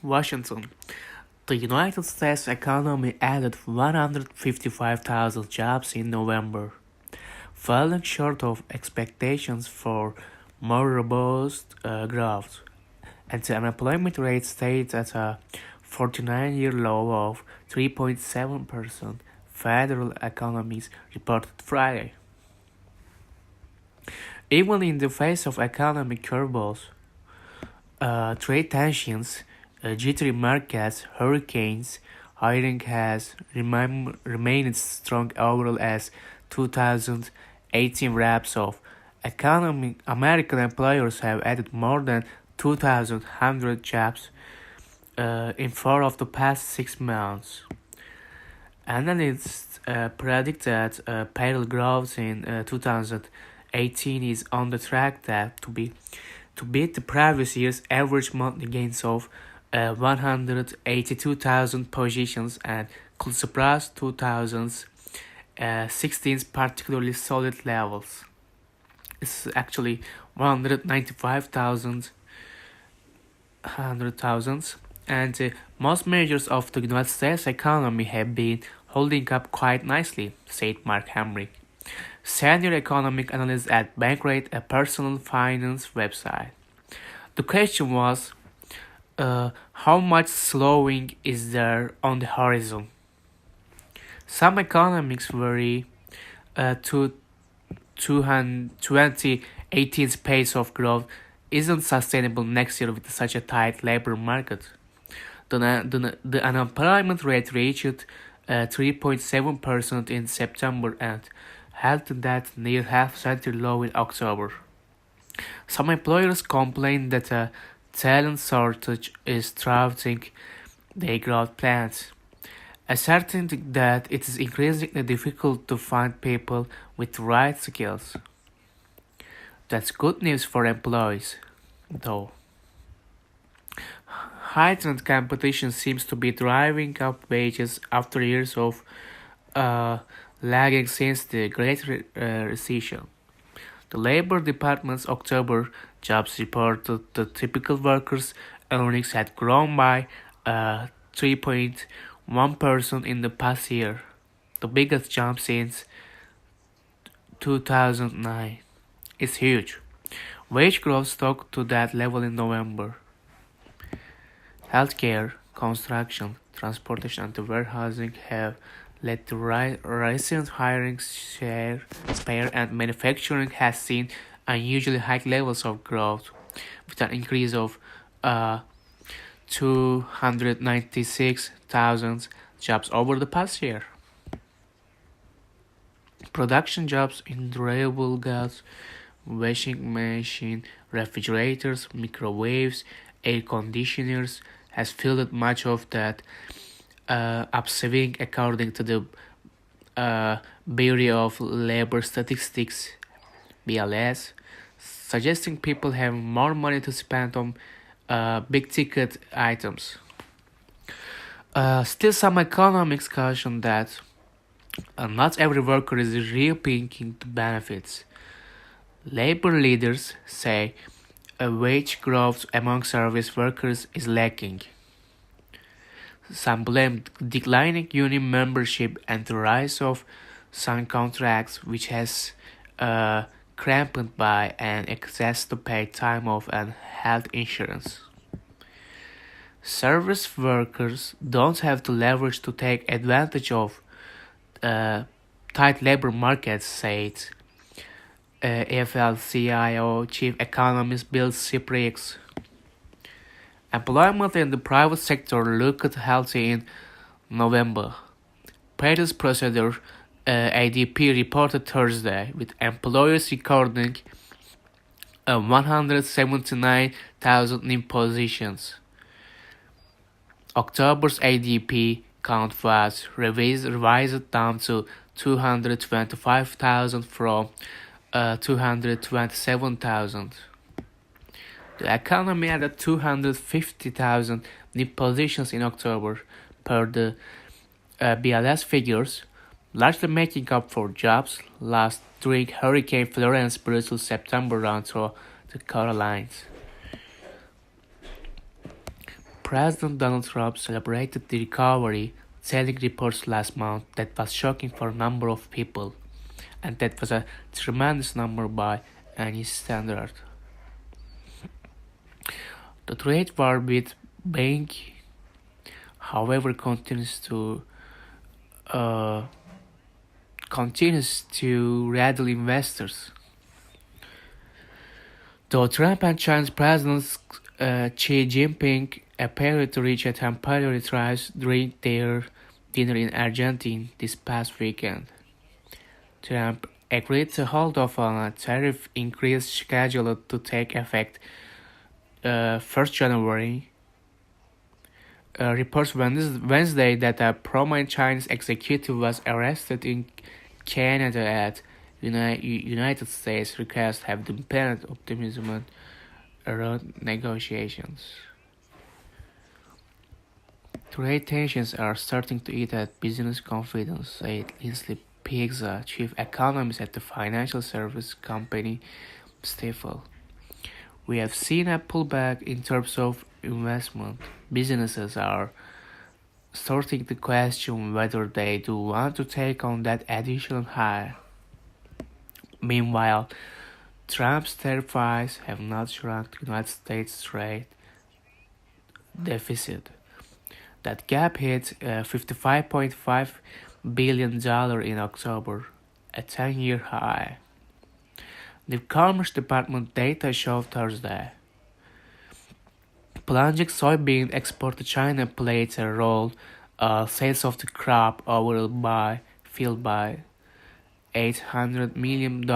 Washington. The United States economy added 155,000 jobs in November, falling short of expectations for more robust growth, and the unemployment rate stayed at a 49-year low of 3.7%, Federal Economists reported Friday. Even in the face of economic curveballs, trade tensions, jittery markets, hurricanes, hiring has remained strong overall as 2018 wraps up. American employers have added more than 2,100 jobs in 4 of the past 6 months. Analysts predict that payroll growth in 2018 is on the track to beat the previous year's average monthly gains of 182,000 positions and could surpass 2016's particularly solid levels. It's actually 195,000 and most measures of the United States economy have been holding up quite nicely, said Mark Hamrick, senior economic analyst at Bankrate, a personal finance website. The question was, how much slowing is there on the horizon? Some economists worry to 2018's pace of growth isn't sustainable next year with such a tight labor market. The unemployment rate reached 3.7% in September and held that near half-century low in October. Some employers complain that a talent shortage is thwarting their growth plans, asserting that it is increasingly difficult to find people with the right skills. That's good news for employees, though. Heightened competition seems to be driving up wages after years of uh, lagging since the Great Recession. The Labor Department's October jobs reported the typical workers' earnings had grown by 3.1% in the past year, the biggest jump since 2009. It's huge. Wage growth stuck to that level in November. Healthcare, construction, transportation, and warehousing have led to recent hiring share, spare, and manufacturing has seen unusually high levels of growth, with an increase of 296,000 jobs over the past year. Production jobs in durable goods, washing machine, refrigerators, microwaves, air conditioners has filled much of that upswing according to the Bureau of Labor Statistics (BLS), suggesting people have more money to spend on big ticket items. Still, some economics caution that not every worker is reaping the benefits. Labor leaders say wage growth among service workers is lacking. Some blame declining union membership and the rise of some contracts, which has cramped by an access to paid time off and health insurance. Service workers don't have the leverage to take advantage of uh, tight labor markets, said AFL-CIO chief economist Bill Cypriex. Employment in the private sector looked healthy in November. Paris Procedure ADP reported Thursday, with employers recording 179,000 new positions. October's ADP count was revised down to 225,000 from 227,000. The economy added 250,000 new positions in October, per the BLS figures, largely making up for jobs lost during Hurricane Florence's brutal September run through the Carolinas. President Donald Trump celebrated the recovery, telling reports last month that was shocking for a number of people, and that was a tremendous number by any standard. The trade war with Beijing, however, uh, continues to rattle investors. Though Trump and Chinese President Xi Jinping appeared to reach a temporary truce during their dinner in Argentina this past weekend, Trump agreed to hold off on a tariff increase scheduled to take effect 1st January. Reports Wednesday that a prominent Chinese executive was arrested in Canada at United States request have dampened optimism around negotiations. Trade tensions are starting to eat at business confidence, said Lindsay Pigza, chief economist at the financial service company Stifel. We have seen a pullback in terms of investment. Businesses are starting to question whether they do want to take on that additional hire. Meanwhile, Trump's tariffs have not shrunk the United States trade deficit. That gap hit $55.5 billion in October, a 10-year high. The Commerce Department data showed Thursday. Plunging soybean export to China played a role. Sales of the crop overall fell by $800 million.